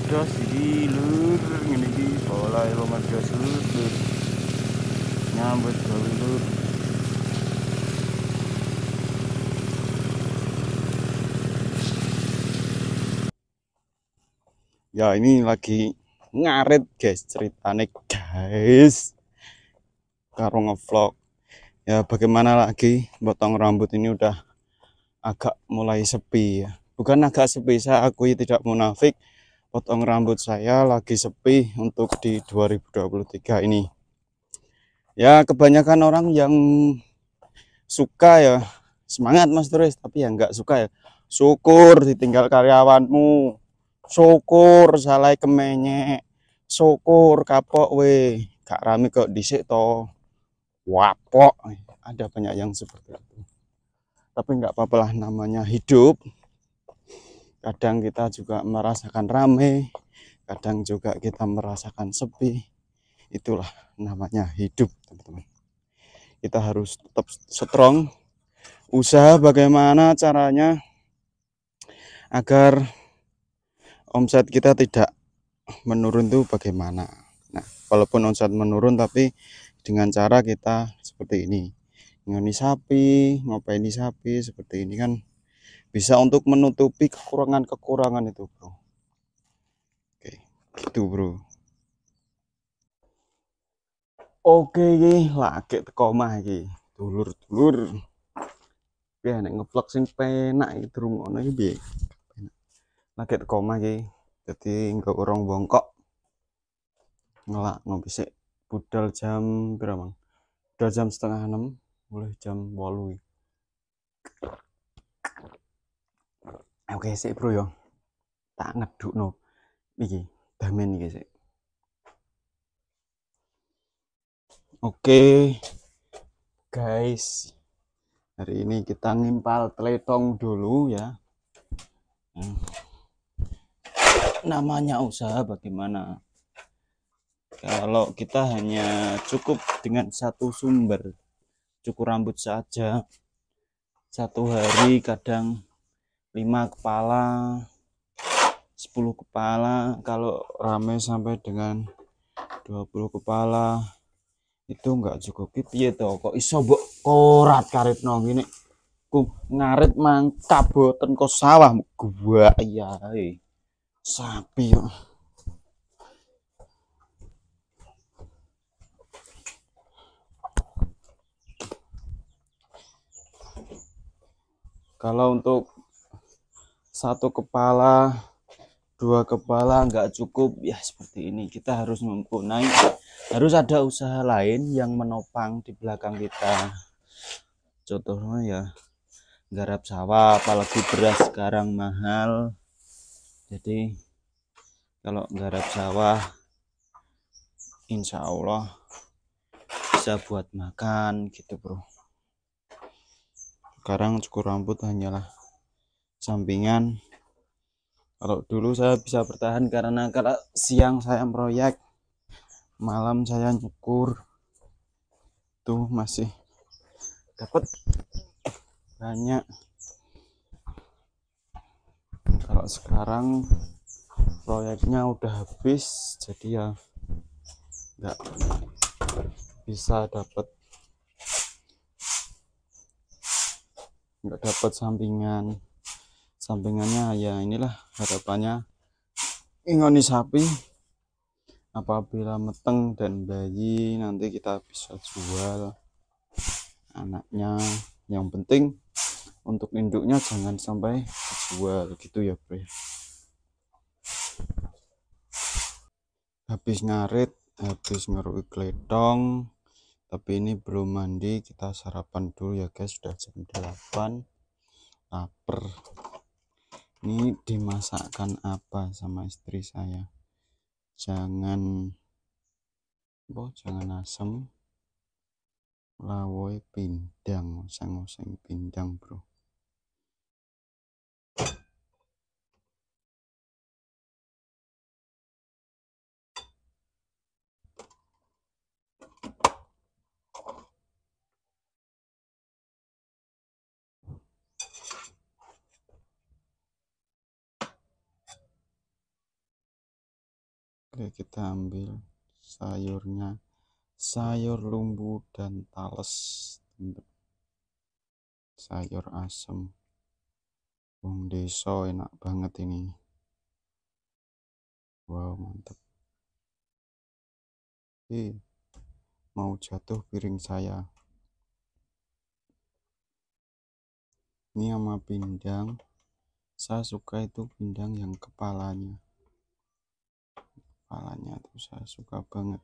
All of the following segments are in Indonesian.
merdos iki lur, ngene iki pola lo merdos lur. Nyambut gawe lur. Ya ini lagi ngarit guys, ceritane guys. Karo ngevlog. Ya bagaimana lagi, potong rambut ini udah agak mulai sepi ya. Bukan agak sepi, saya akui tidak munafik. Potong rambut saya lagi sepi untuk di 2023 ini. Ya kebanyakan orang yang suka ya semangat Mas Turis, tapi ya nggak suka ya. Syukur ditinggal karyawanmu. Syukur salah kemenyek, syukur kapok we gak rame kok dhisik to, wapok. Ada banyak yang seperti itu, tapi nggak apa-apa lah, namanya hidup. Kadang kita juga merasakan rame, kadang juga kita merasakan sepi. Itulah namanya hidup teman-teman. Kita harus tetap strong, usaha bagaimana caranya agar omset kita tidak menurun tuh bagaimana. Nah, walaupun omset menurun tapi dengan cara kita seperti ini, ngoni sapi, ngopaini sapi seperti ini kan bisa untuk menutupi kekurangan-kekurangan itu, bro. Oke, gitu, bro. Oke, iki lagi teko omah iki. Dulur-dulur. Piye nek ngevlog sing penak iki durung ono iki piye? Lagi teko omah iki. Dadi engko urung bongkok. Ngelak ngopi sik. Budal jam berapa, Mang? Budal jam setengah 6, mulai jam 8. Oke sik, bro yo. Tak ngedukno iki. Damen iki sik. Oke, guys. Hari ini kita ngimpal teletong dulu ya. Namanya usaha bagaimana? Kalau kita hanya cukup dengan satu sumber, cukur rambut saja, satu hari kadang 5 kepala, 10 kepala, kalau ramai sampai dengan 20 kepala itu enggak cukup. Piye to kok iso mbok korat karet nang ngene. Ku ngarit mangkap boten kok sawah gua iya sapi yo. Kalau untuk satu kepala, 2 kepala nggak cukup ya, seperti ini kita harus mempunyai, harus ada usaha lain yang menopang di belakang kita. Contohnya ya garap sawah, apalagi beras sekarang mahal. Jadi kalau garap sawah insya Allah bisa buat makan gitu, bro. Sekarang cukur rambut hanyalah sampingan. Kalau dulu saya bisa bertahan karena kalau siang saya proyek, malam saya nyukur, tuh masih dapat banyak. Kalau sekarang proyeknya udah habis, jadi ya nggak bisa dapat, sampingannya ya inilah harapannya ingoni sapi. Apabila meteng dan bayi nanti kita bisa jual anaknya. Yang penting untuk induknya jangan sampai dijual gitu ya, bro. Habis ngarit, habis ngeruk gledong, tapi ini belum mandi, kita sarapan dulu ya guys, sudah jam 8. Lapar. Ini dimasakkan apa sama istri saya? Jangan asam, lawoi pindang, oseng-oseng pindang, bro. Oke, kita ambil sayurnya, sayur lumbu dan tales, sayur asem wong deso, enak banget ini. Wow, mantap. Mau jatuh piring saya. Ini sama pindang, saya suka itu pindang yang kepalanya tuh saya suka banget.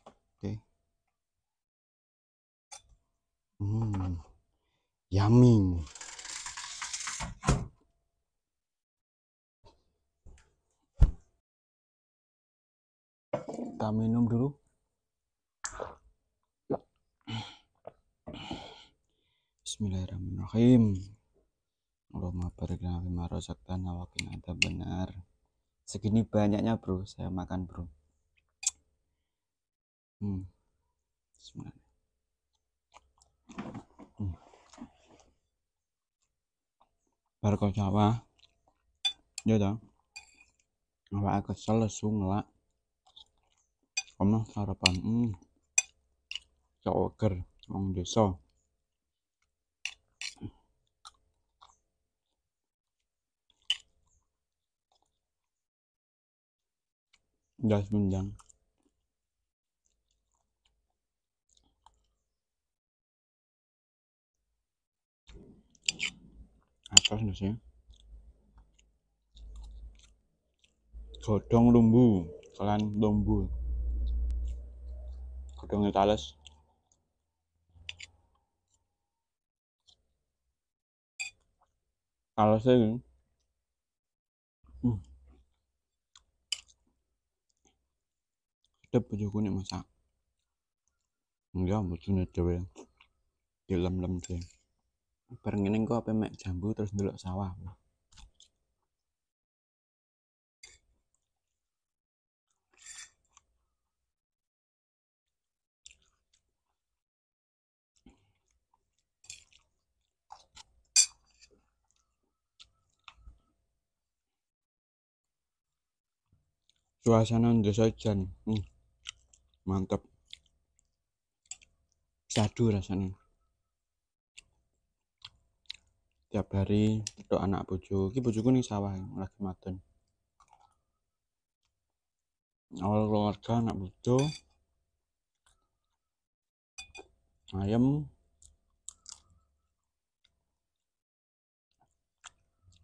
Oke. Yummy. Kita minum dulu. Bismillahirrahmanirrahim. Allahumma barik lana fima razaqtana wa qina adzabannar. Segini banyaknya, bro, saya makan, bro. Bismillah. Barco Jawa. Ya dah. Awak kesel lesu ngelak. Kamu sarapan. Coker wong desa. Das pindang. Atas nasi. Godong lumbu, kelan lumbu. Godongnya tales. Talesnya ini. Sedap bojoku nek masak. Enggak, bojone dhewe. Dilem-lem dhewe. Bareng ngene kok ape mek jambu terus ndelok sawah. Suasana desa jan. Mantap. Sadu rasanya. Tiap hari untuk anak bojo. Iki bojoku ning sawah lagi maten. Awal keluarga anak bojo. Ayam.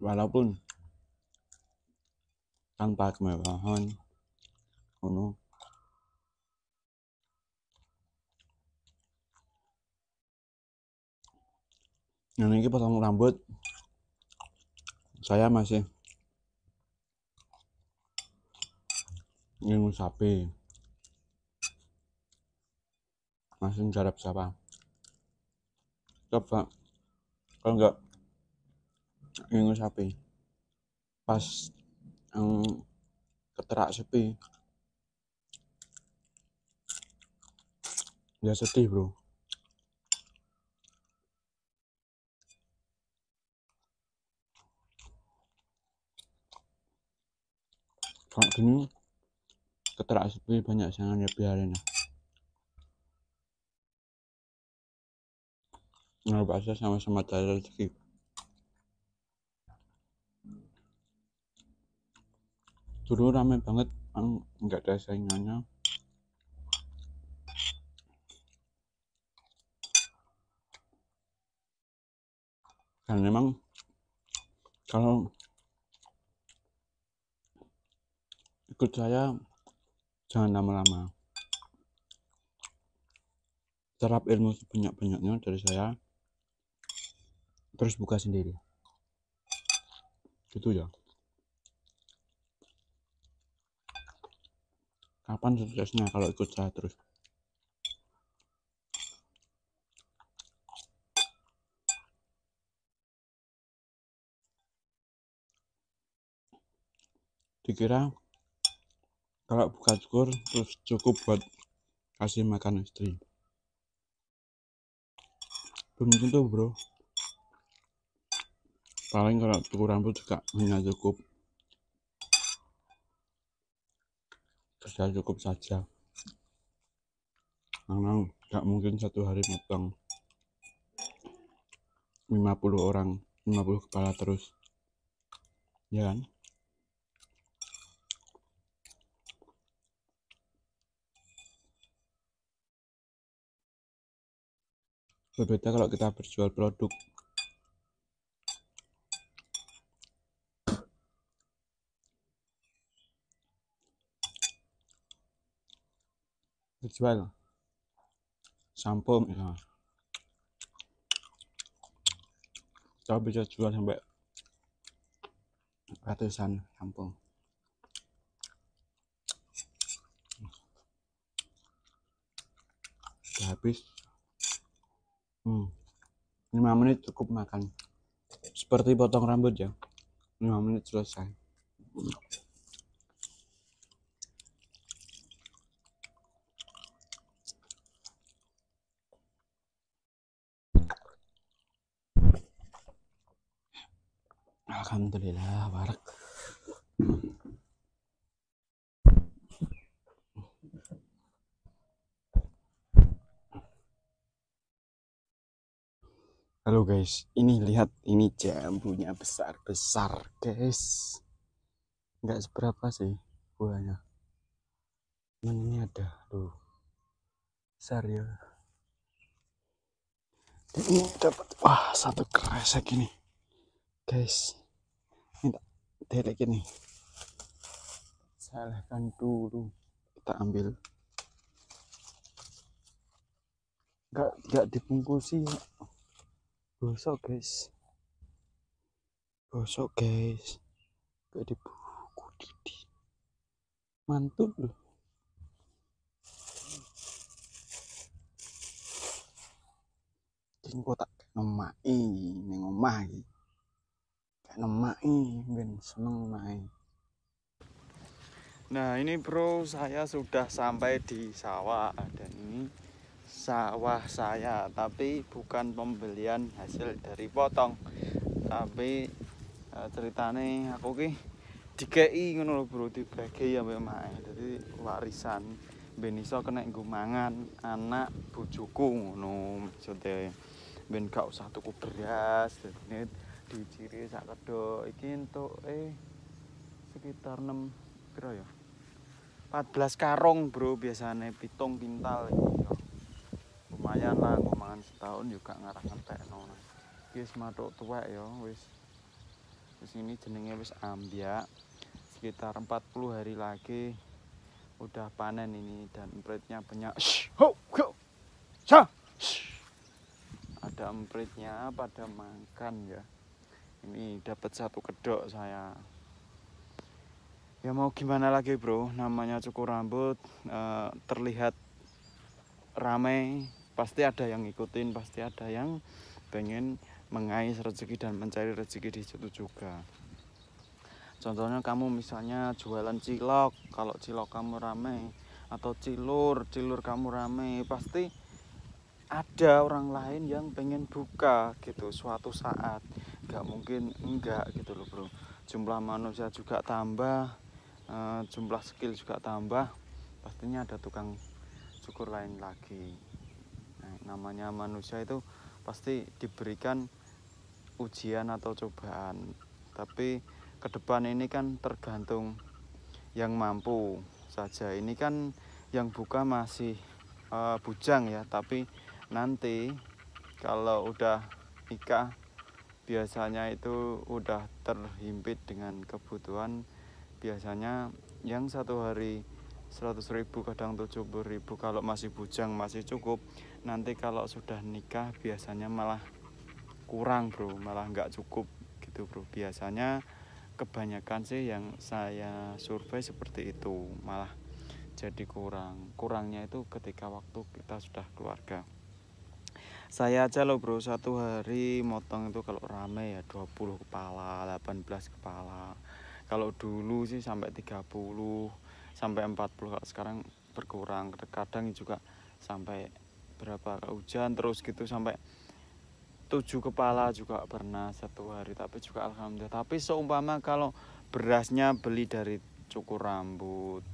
Walaupun tanpa kemewahan. Ngono. Nah, ini potong rambut. Saya masih ingin sapi. Masih garap siapa? Coba. Kalau enggak ingin sapi. Pas keterak sepi. Ya sedih, bro. Kalau gini keterak sepi banyak jangan ya biarin lah. Nggak bahasa sama-sama cari rezeki. Dulu rame banget, nggak ada saingannya. Dan memang kalau ikut saya jangan lama-lama. Serap ilmu sebanyak-banyaknya dari saya, terus buka sendiri. Gitu ya. Kapan suksesnya kalau ikut saya terus? Dikira kalau buka syukur terus cukup buat kasih makan istri. Belum tentu, bro. Paling kalau cukur rambut juga hanya cukup sudah cukup saja, karena nggak mungkin satu hari motong 50 orang, 50 kepala terus, ya kan? Berbeda kalau kita berjual produk. Berjual sampo ya, kita bisa jual sampai ratusan sampo. Udah habis, 5 menit cukup makan. Seperti potong rambut ya, 5 menit selesai. Alhamdulillah, barak. Halo guys, ini lihat, ini jambunya besar-besar guys. Nggak seberapa sih buahnya. Cuman ini ada, tuh besar ya. Ini dapat, wah, satu kresek ini guys. Ini delek ini. Salahkan dulu, kita ambil. Nggak dibungkusi. Gosok guys, gak dibuku didi, mantul loh. Kok tak nemai ning omah iki, gak nemai ben seneng mai. Nah ini bro, saya sudah sampai di sawah, dan ini sawah saya, tapi bukan pembelian hasil dari potong, tapi ceritane aku ki dikei ngono lho bro, dibagi ambek mae, dadi warisan ben iso kena nggo mangan anak bojoku ngono maksude, ben gak usah tuku beras, dadi diciri sak kedok iki entuk sekitar 6 piro ya, 14 karung bro, biasanya 7 kintal iki. Lumayan lah, aku mangan setahun juga ngarah ngentekno. Wis matuk tuwek ya, wis ini jenenge wis ambyak. Sekitar 40 hari lagi udah panen ini, dan empritnya banyak. Ada empritnya pada makan ya. Ini dapat satu kedok saya. Ya mau gimana lagi bro, namanya cukur rambut, terlihat ramai. Pasti ada yang ngikutin, pasti ada yang pengen mengais rezeki dan mencari rezeki di situ juga. Contohnya kamu misalnya jualan cilok, kalau cilok kamu ramai, atau cilur kamu ramai, pasti ada orang lain yang pengen buka gitu suatu saat. Gak mungkin enggak gitu loh bro. Jumlah manusia juga tambah, jumlah skill juga tambah, pastinya ada tukang cukur lain lagi. Namanya manusia itu pasti diberikan ujian atau cobaan, tapi ke depan ini kan tergantung yang mampu saja. Ini kan yang buka masih bujang ya, tapi nanti kalau udah nikah biasanya itu udah terhimpit dengan kebutuhan. Biasanya yang satu hari 100.000, kadang 70.000 kalau masih bujang masih cukup. Nanti kalau sudah nikah biasanya malah kurang bro, malah nggak cukup gitu bro. Biasanya kebanyakan sih yang saya survei seperti itu, malah jadi kurangnya itu ketika waktu kita sudah keluarga. Saya aja loh bro, satu hari motong itu kalau rame ya 20 kepala, 18 kepala. Kalau dulu sih sampai 30 sampai 40, kalau sekarang berkurang. Kadang juga sampai berapa, hujan terus gitu sampai 7 kepala juga pernah satu hari, tapi juga alhamdulillah. Tapi seumpama kalau berasnya beli dari cukur rambut,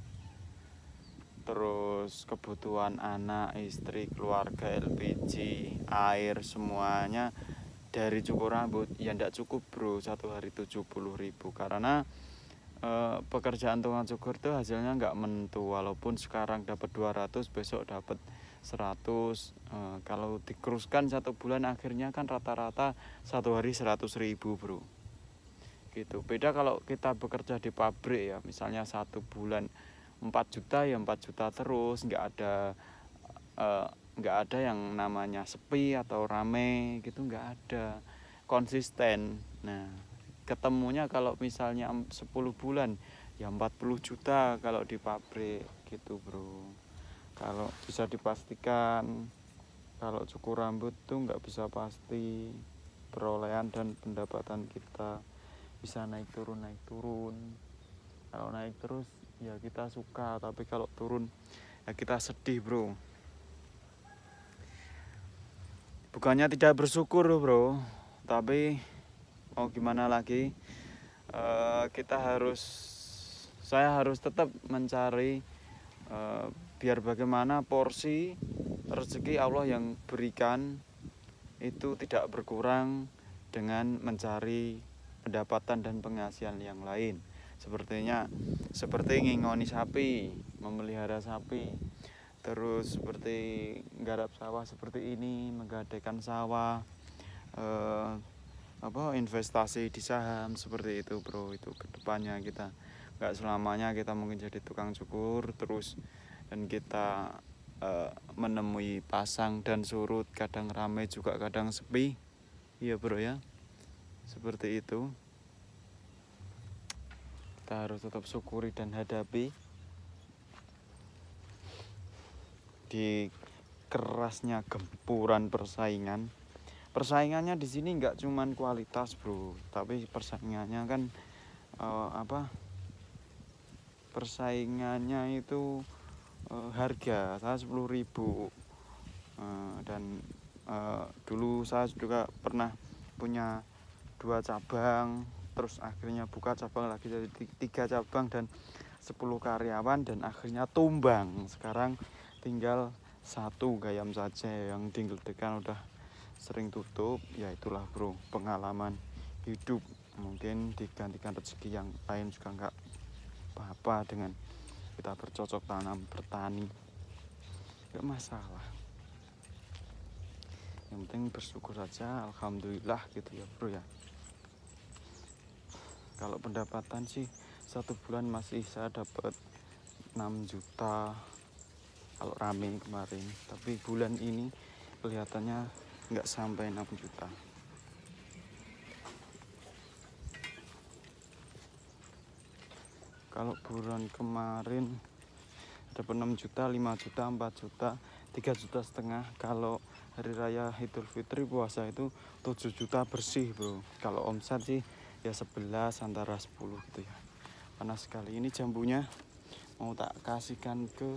terus kebutuhan anak, istri, keluarga, LPG, air, semuanya dari cukur rambut ya ndak cukup bro, satu hari 70.000, karena pekerjaan tukang cukur itu hasilnya nggak menentu, walaupun sekarang dapat 200 besok dapat 100. Kalau dikeruskan 1 bulan akhirnya kan rata-rata satu hari 100.000 bro gitu. Beda kalau kita bekerja di pabrik ya, misalnya 1 bulan 4 juta ya 4 juta terus, nggak ada yang namanya sepi atau rame gitu, nggak ada, konsisten. Nah ketemunya kalau misalnya 10 bulan ya 40 juta kalau di pabrik gitu bro. Kalau bisa dipastikan kalau cukur rambut tuh nggak bisa pasti perolehan dan pendapatan kita, bisa naik turun. Kalau naik terus ya kita suka, tapi kalau turun ya kita sedih bro. Bukannya tidak bersyukur bro, tapi mau gimana lagi, saya harus tetap mencari, biar bagaimana porsi rezeki Allah yang berikan itu tidak berkurang dengan mencari pendapatan dan penghasilan yang lain. Seperti ngingoni sapi, memelihara sapi, terus seperti garap sawah seperti ini, menggadaikan sawah, investasi di saham seperti itu bro. Itu kedepannya kita nggak selamanya kita mungkin jadi tukang cukur terus dan kita menemui pasang dan surut, kadang ramai juga kadang sepi, iya bro ya, seperti itu. Kita harus tetap syukuri dan hadapi di kerasnya gempuran persaingan. Persaingannya di sini nggak cuman kualitas bro, tapi persaingannya kan persaingannya itu harga. Saya 10.000, dan dulu saya juga pernah punya 2 cabang, terus akhirnya buka cabang lagi jadi 3 cabang dan 10 karyawan, dan akhirnya tumbang. Sekarang tinggal 1 gayam saja yang tinggal tekan udah sering tutup. Ya itulah bro, pengalaman hidup. Mungkin digantikan rezeki yang lain juga nggak apa-apa dengan kita bercocok tanam bertani, nggak masalah. Yang penting bersyukur saja, alhamdulillah gitu ya bro ya. Kalau pendapatan sih 1 bulan masih saya dapat 6 juta kalau rame kemarin, tapi bulan ini kelihatannya nggak sampai 6 juta. Kalau bulan kemarin dapat 6 juta, 5 juta, 4 juta, 3,5 juta. Kalau hari raya Idul Fitri puasa itu 7 juta bersih bro. Kalau omset sih ya 11 antara 10 gitu ya. Panas sekali ini, jambunya mau tak kasihkan ke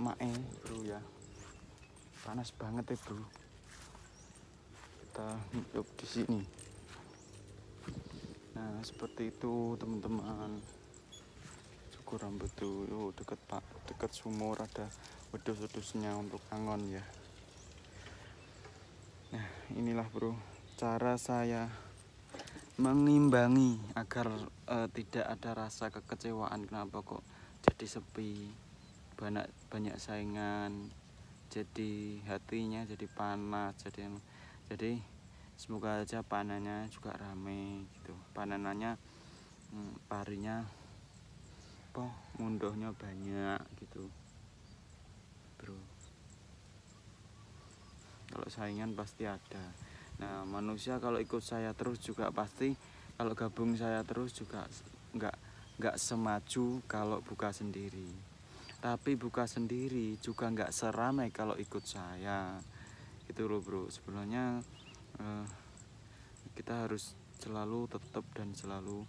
Mae bro ya. Panas banget ya bro. Kita hidup di sini. Nah seperti itu teman-teman. Cukur rambut tuh dekat sumur, ada wedus-wedusnya untuk angon ya. Nah inilah bro cara saya mengimbangi agar tidak ada rasa kekecewaan. Kenapa kok jadi sepi, banyak saingan, jadi hatinya jadi panas, jadi semoga aja panennya juga rame gitu, panenannya parinya mundohnya banyak gitu bro. Kalau saingan pasti ada. Nah manusia kalau ikut saya terus juga pasti, kalau gabung saya terus juga nggak semaju kalau buka sendiri. Tapi buka sendiri juga nggak seramai kalau ikut saya gitu loh bro. Sebenarnya kita harus selalu tetap dan selalu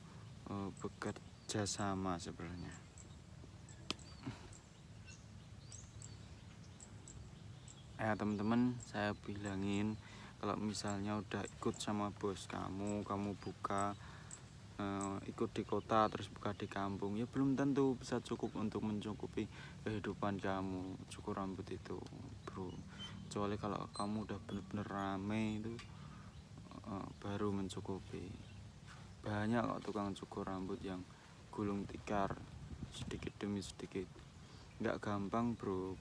bekerja sama sebenarnya. Ya teman-teman, saya bilangin kalau misalnya udah ikut sama bos kamu buka ikut di kota terus buka di kampung, ya belum tentu bisa cukup untuk mencukupi kehidupan kamu cukur rambut itu, bro. Kecuali kalau kamu udah bener-bener rame itu, baru mencukupi. Banyak kok tukang cukur rambut yang gulung tikar sedikit demi sedikit. Nggak gampang, bro.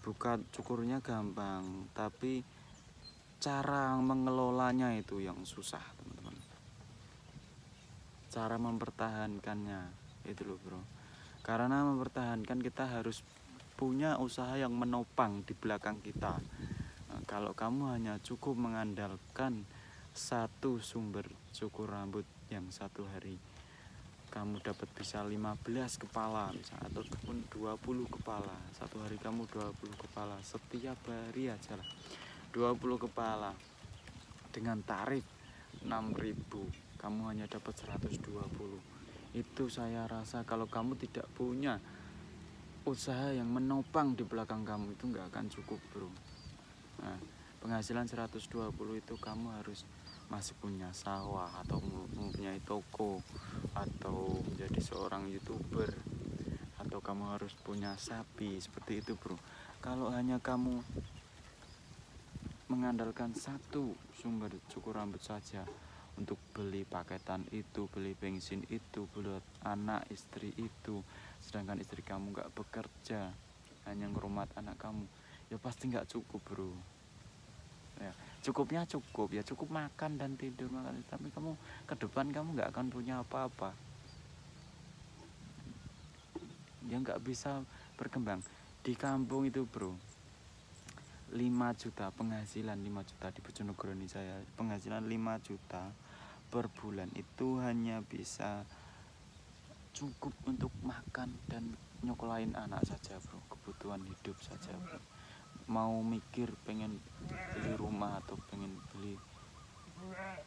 Buka cukurnya gampang, tapi cara mengelolanya itu yang susah, teman-teman. Cara mempertahankannya itu loh, bro. Karena mempertahankan kita harus punya usaha yang menopang di belakang kita. Kalau kamu hanya cukup mengandalkan satu sumber cukur rambut yang satu hari kamu dapat bisa 15 kepala misalnya, ataupun 20 kepala satu hari, kamu 20 kepala setiap hari aja lah, 20 kepala dengan tarif 6.000, kamu hanya dapat 120. Itu saya rasa kalau kamu tidak punya usaha yang menopang di belakang kamu itu nggak akan cukup, bro. Nah, penghasilan 120 itu kamu harus masih punya sawah, atau mempunyai toko, atau menjadi seorang YouTuber, atau kamu harus punya sapi, seperti itu, bro. Kalau hanya kamu mengandalkan satu sumber cukur rambut saja untuk beli paketan itu, beli bensin itu, buat anak istri itu, sedangkan istri kamu nggak bekerja, hanya ngerumat anak kamu, ya pasti nggak cukup, bro. Ya, cukupnya cukup, ya cukup makan dan tidur, tapi kamu ke depan kamu nggak akan punya apa-apa, ya nggak bisa berkembang. Di kampung itu, bro, 5 juta penghasilan, 5 juta di Bojonegoro ini, saya penghasilan 5 juta per bulan itu hanya bisa cukup untuk makan dan nyokolain anak saja, bro. Kebutuhan hidup saja, bro. Mau mikir pengen beli rumah atau pengen beli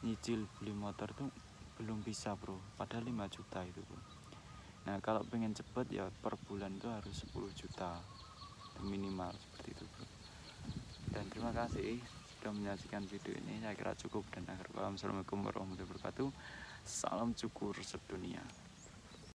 nyicil beli motor tuh belum bisa, bro. Padahal 5 juta itu, bro. Nah, kalau pengen cepet ya per bulan itu harus 10 juta minimal, seperti itu, bro. Dan terima kasih sudah menyaksikan video ini. Saya kira cukup dan akhir. Assalamualaikum warahmatullahi wabarakatuh. Salam cukur sedunia.